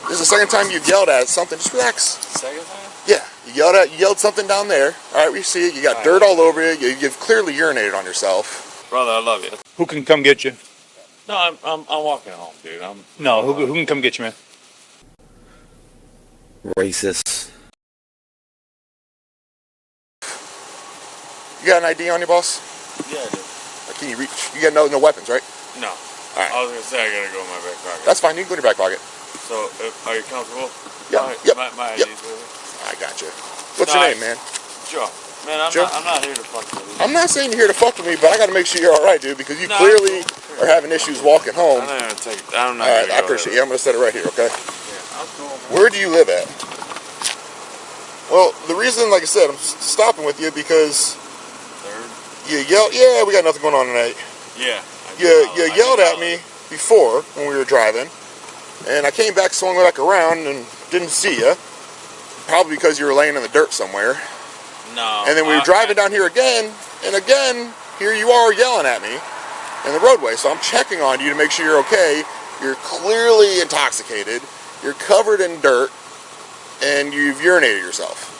This is the second time you've yelled at something. Just relax. Second time? Yeah, you yelled something down there. All right, we see it. You got dirt all over you. You've clearly urinated on yourself. Brother, I love you. Who can come get you? No, I'm walking home, dude. Who can come get you, man? Racist. You got an ID on you, boss? Yeah, I do. Can you reach? You got no weapons, right? No. All right. I was gonna say I gotta go in my back pocket. That's fine. You can go in your back pocket. So, are you comfortable? Yeah. My ID's with you. I got you. What's your name, man? Joe. Man, I'm not here to fuck with you. I'm not saying you're here to fuck with me, but I got to make sure you're all right, dude, because you clearly are having issues walking home. I'm not gonna take it. I'm not. All right, I appreciate you. I'm gonna set it right here, okay? Yeah, I'm cool. Where do you live at? Well, the reason, like I said, I'm stopping with you because you yelled. Yeah, we got nothing going on tonight. Yeah. You yelled at me before when we were driving, and I came back, swung back around, and didn't see you. Probably because you were laying in the dirt somewhere. No. And then we were driving down here again, and again, here you are yelling at me in the roadway. So I'm checking on you to make sure you're okay. You're clearly intoxicated. You're covered in dirt, and you've urinated yourself.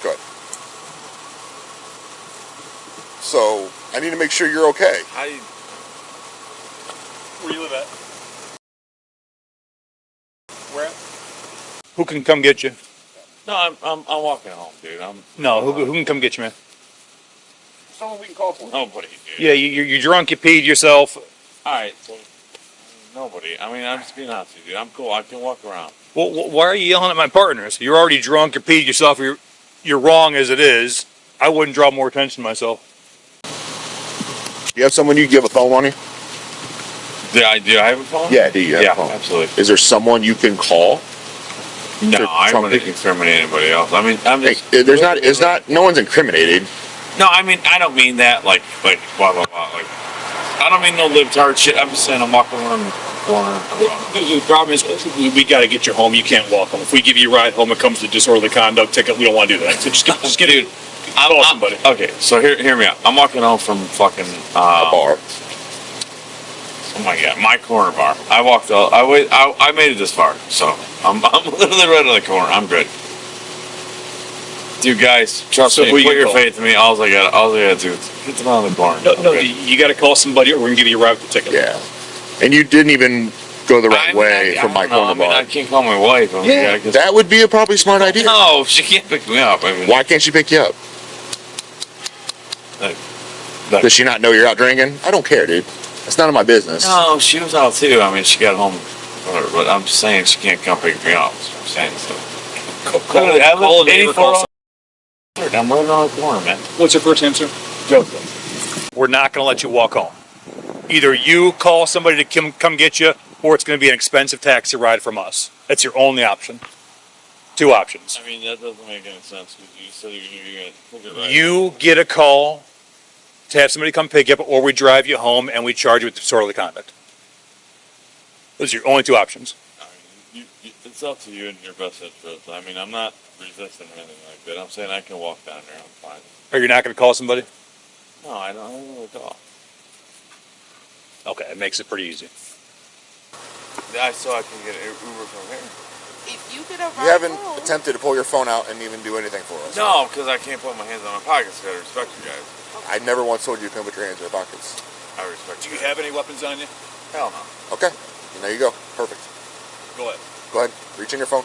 Good. So I need to make sure you're okay. Where you live at? Where? Who can come get you? No, I'm walking home, dude. Who can come get you, man? Someone we can call for. Nobody, dude. Yeah, you're drunk. You peed yourself. All right. So, nobody. I mean, I'm just being honest with you. I'm cool. I can walk around. Well, why are you yelling at my partners? You're already drunk. You peed yourself. You're wrong as it is. I wouldn't draw more attention to myself. Do you have someone you give a phone on you? Do I have a phone? Yeah, do you have a phone? Absolutely. Is there someone you can call? No, I wouldn't incriminate anybody else. I mean, I'm just. No one's incriminated. No, I mean, I don't mean that like blah blah blah. Like, I don't mean no libtard shit. I'm just saying I'm walking around the corner. The problem is we got to get you home. You can't walk home. If we give you a ride home, it comes to disorderly conduct ticket. We don't want to do that. So just get it. Call somebody. Okay, so hear me out. I'm walking home from fucking a bar. Oh my god, my corner bar. I made it this far, so I'm literally right on the corner. I'm good. Dude, guys, trust me. Put your faith in me. All I gotta do is get them out of the corner. No, you got to call somebody, or we're gonna give you a ride with the ticket. Yeah, and you didn't even go the right way from my corner bar. I can't call my wife. That would be a probably smart idea. No, she can't pick me up. I mean, why can't she pick you up? Does she not know you're out drinking? I don't care, dude. It's none of my business. No, she was out too. I mean, she got home, but I'm just saying she can't come pick me up. That's what I'm saying. So, I'm right on the corner, man. What's your first name, sir? Joseph. We're not going to let you walk home. Either you call somebody to come get you, or it's going to be an expensive taxi ride from us. That's your only option. Two options. I mean, that doesn't make any sense because you said you're going to take it right. You get a call to have somebody come pick you up, or we drive you home and we charge you with disorderly conduct. Those are your only two options. I mean, it's up to you and your best interest. I mean, I'm not resisting or anything like that. I'm saying I can walk down there. I'm fine. Or you're not going to call somebody? No, I don't really call. Okay, it makes it pretty easy. So I can get an Uber from here. If you get a ride You haven't home, attempted to pull your phone out and even do anything for us. No, because I can't put my hands on my pockets. I gotta respect you guys. I never once told you to come put your hands in your pockets. I respect Do you have any weapons on you? Hell no. Okay. There you go. Perfect. Go ahead. Go ahead. Reach in your phone.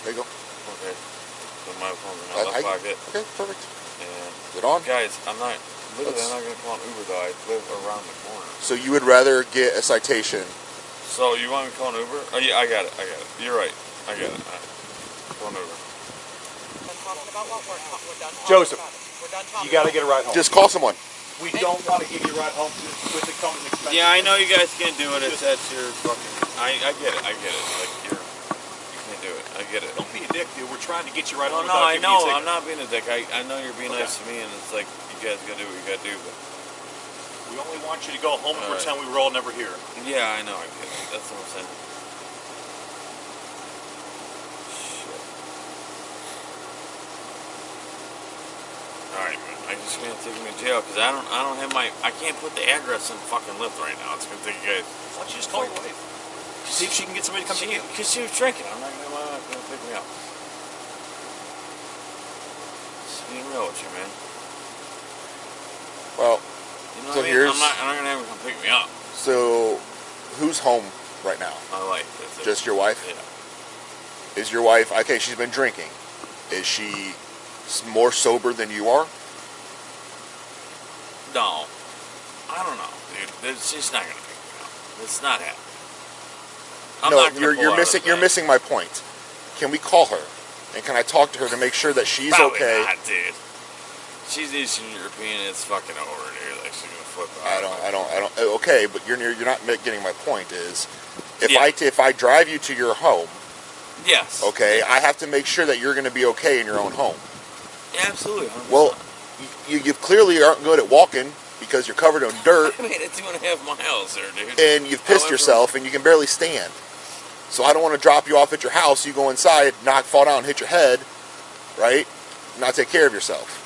There you go. Okay. So my phone's in my left pocket. Okay, perfect. And Is it on? guys, I'm not going to call an Uber though. I live around the corner. So you would rather get a citation? So you want me to call an Uber? Oh yeah, I got it. You're right. I got it. All right. Call an Uber. Joseph, you got to get a ride home. Just call someone. We don't want to give you a ride home with it comes expensive. Yeah, I know you guys can't do it. That's your fucking. I get it. Like you can't do it. I get it. Don't be a dick, dude. We're trying to get you right home. No, I know. I'm not being a dick. I know you're being nice to me, and it's like you guys gotta do what you gotta do. But we only want you to go home and pretend we were all never here. Yeah, I know. I get it. That's what I'm saying. Alright, man. I just can't take me to jail because I don't have I can't put the address in fucking Lyft right now. It's gonna take you guys. Why don't you just call your wife? See if she can get somebody to come pick you up. Because she was drinking. I'm not going to pick me up. Just being real with you, man. Well, You know so what I mean? here's... I'm not going to have her come pick me up. So, who's home right now? My wife. That's it. Just your wife? Yeah. Is your wife... Okay, she's been drinking. Is she more sober than you are? No. I don't know, dude. She's not going to pick me up. It's not happening. You're missing my point. Can we call her? And can I talk to her to make sure that she's Probably okay? not, dude. She's Eastern European. It's fucking over, dude. Like, she's going to flip out. I don't. Okay, but you're not getting my point. Is if Yeah. if I drive you to your home, Yes. okay, I have to make sure that you're going to be okay in your own home. Yeah, absolutely. 100%. Well, you clearly aren't good at walking because you're covered in dirt I made it 2.5 miles there, dude. and you've pissed yourself and you can barely stand. So I don't want to drop you off at your house. You go inside, fall down, hit your head, right? Not take care of yourself.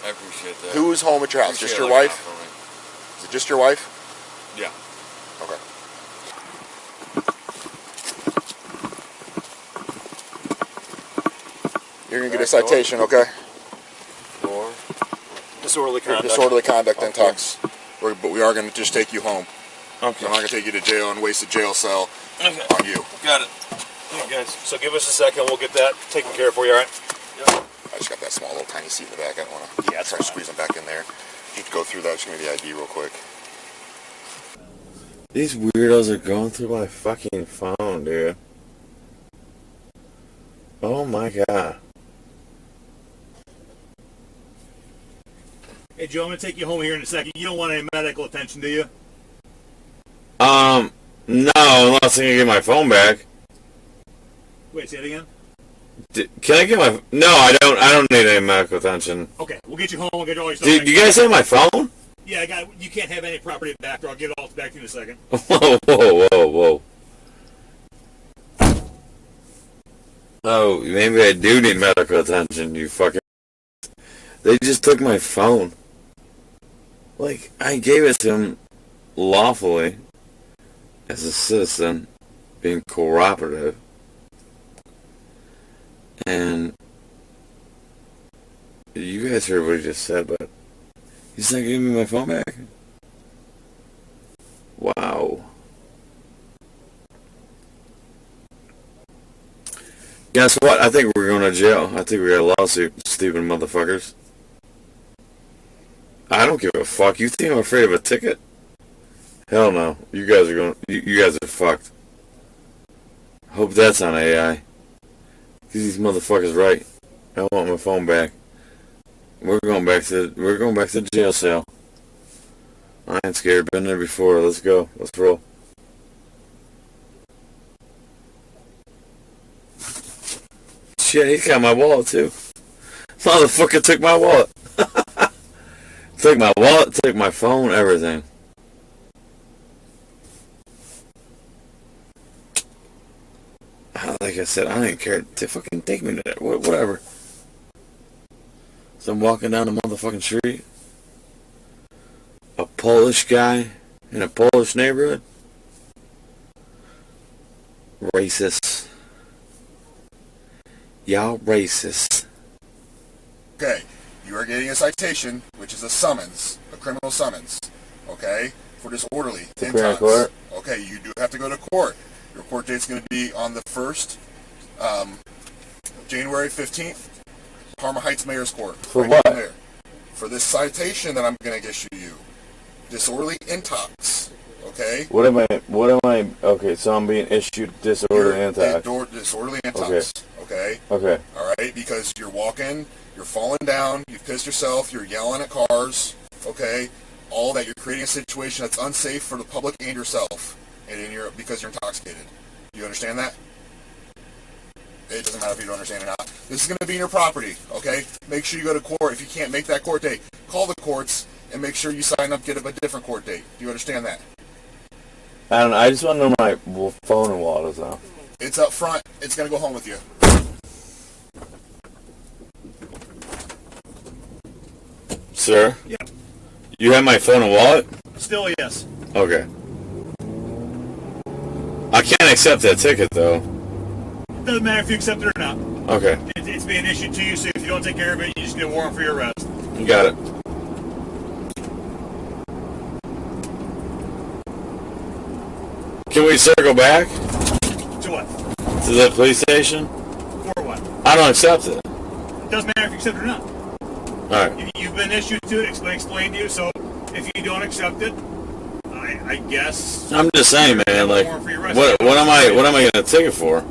I appreciate that. Who's home at your house? Just your Appreciate wife? looking out Is it just your wife? for me. Yeah. Okay. You're gonna get a citation, okay? Or Disorderly For conduct. disorderly conduct and talks. But we are gonna just take you home. okay. I'm not gonna take you to jail and waste a jail cell Okay. on you. Got it. Hey guys. So give us a second. We'll get that taken care of for you, all right? I just got that small little tiny seat in the back. I don't wanna Yeah, it's try fine. squeezing back in there. Just go through that. Just give me the ID real quick. These weirdos are going through my fucking phone, dude. Oh my god. Hey, Joe, I'm going to take you home here in a second. You don't want any medical attention, do you? No, unless I can get my phone back. Wait, say it again? Can I get my... No, I don't need any medical attention. Okay, we'll get you home. We'll get all your stuff Do back. you guys have my phone? Yeah, I got it. You can't have any property back, or I'll give it all back to you in a second. Whoa, whoa, whoa, whoa. Oh, maybe I do need medical attention, you fucking... They just took my phone. Like, I gave it to him lawfully as a citizen, being cooperative. And you guys heard what he just said, but he's not giving me my phone back? Wow. Guess what? I think we're going to jail. I think we got a lawsuit, stupid motherfuckers. I don't give a fuck. You think I'm afraid of a ticket? Hell no. You guys are going. You guys are fucked. Hope that's on AI. These motherfuckers right. I want my phone back. We're going back to the jail cell. I ain't scared. Been there before. Let's go. Let's roll. Shit, he got my wallet too. Motherfucker took my wallet. Took my wallet, took my phone, everything. Like I said, I didn't care to fucking take me to that. Whatever. So I'm walking down the motherfucking street. A Polish guy in a Polish neighborhood. Racist. Y'all racist. Okay, you are getting a citation, which is a summons, a criminal summons, okay, for disorderly Superior Court? Okay, you do have to go to court. Your court date's going to be on the 1st, January 15th, Parma Heights Mayor's Court. For right what? down there. For this citation that I'm going to issue you. Disorderly intox, okay? What am I, okay, so I'm being issued disorderly intox. Disorderly intox, okay? Okay. Alright, because you're walking, you're falling down, you've pissed yourself, you're yelling at cars, okay? All that, you're creating a situation that's unsafe for the public and yourself, and because you're intoxicated. Do you understand that? It doesn't matter if you don't understand or not. This is going to be in your property, okay? Make sure you go to court. If you can't make that court date, call the courts and make sure you sign up, get a different court date. Do you understand that? I don't know, I just want to know my phone and wallet is now. It's up front. It's going to go home with you. Sir? Yeah. You have my phone and wallet? Still, yes. Okay. I can't accept that ticket though. Doesn't matter if you accept it or not. Okay, It's being issued to you, so if you don't take care of it, you just get a warrant for your arrest. you got it. Can we circle back To what? to the police station? For what? I don't accept it. Doesn't matter if you accept it or not. Alright. You've been issued to it, explained to you, so if you don't accept it, I guess... I'm just saying, man, like, warrant for your arrest. what am I gonna take it for?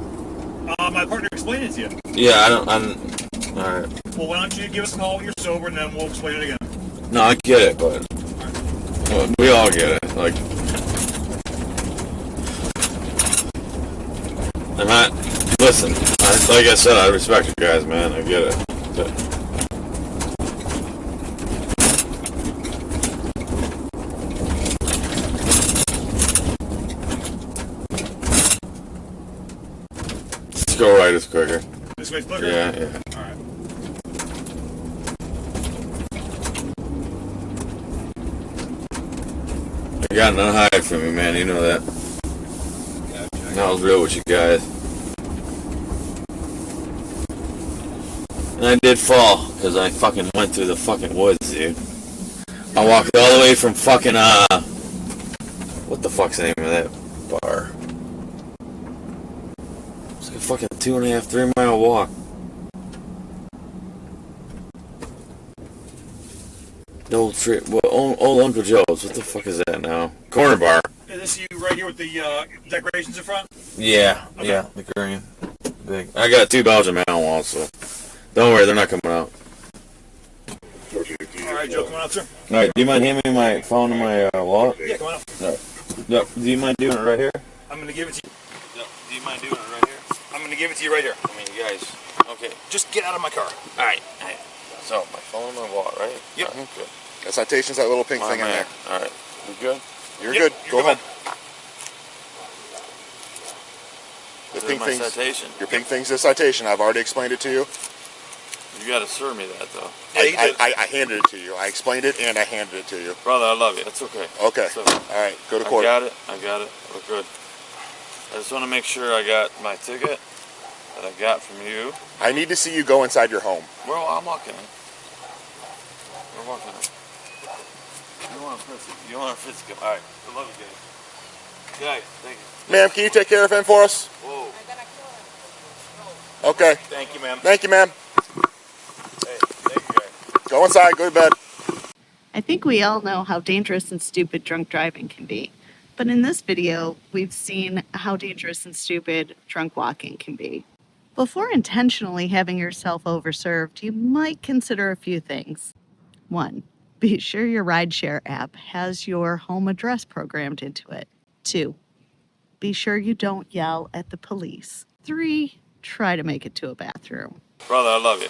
My partner explained it to you. Yeah, alright. Well, why don't you give us a call when you're sober, and then we'll explain it again. No, I get it, but well, we all get it. Like, I'm not. Listen, like I said, I respect you guys, man. I get it. But, let's go right, it's quicker. This way's quicker? Yeah. All right. You got no hide from me, man. You know that. I was real with you guys. And I did fall, because I fucking went through the fucking woods, dude. I walked all the way from fucking, what the fuck's the name of that bar? It's like a fucking 2.5, 3 mile walk. The old trip, well, old Uncle Joe's. What the fuck is that now? Corner bar. Is this you right here with the decorations in front? Yeah, Okay. yeah, the green. Big. I got 2 Belgian Malinois, so don't worry, they're not coming out. All right, Joe, come on up, sir. All right, do you mind handing me my phone and my wallet? Yeah, come on up. No. Do you mind doing it right here? I'm going to give it to you. No. Do you mind doing it right here? I'm going to give it to you right here. I mean, you guys. Okay. Just get out of my car. All right. So my phone and my wallet, right? Yep. Good. That citation's that little pink My thing in man. there. All right. You good? You're Yep, good. you're Go good, home. The This is pink my thing's citation. your pink thing's the citation. I've already explained it to you. You gotta serve me that though, Yeah, you did. I handed it to you. I explained it and I handed it to you. brother. I love you. It's okay. Okay. It's okay. All right. Go to I court. got it. We're good. I just want to make sure I got my ticket that I got from you. I need to see you go inside your home. Well, I'm walking in. We're walking in. You want a frisky? All right. I love you guys. Guys, thank you. Ma'am, can you take care of him for us? Whoa. Okay. Thank you, ma'am. Thank you, ma'am. Hey, thank you guys. Go inside. Go to bed. I think we all know how dangerous and stupid drunk driving can be. But in this video, we've seen how dangerous and stupid drunk walking can be. Before intentionally having yourself overserved, you might consider a few things. 1. Be sure your rideshare app has your home address programmed into it. 2. Be sure you don't yell at the police. 3. Try to make it to a bathroom. Brother, I love you.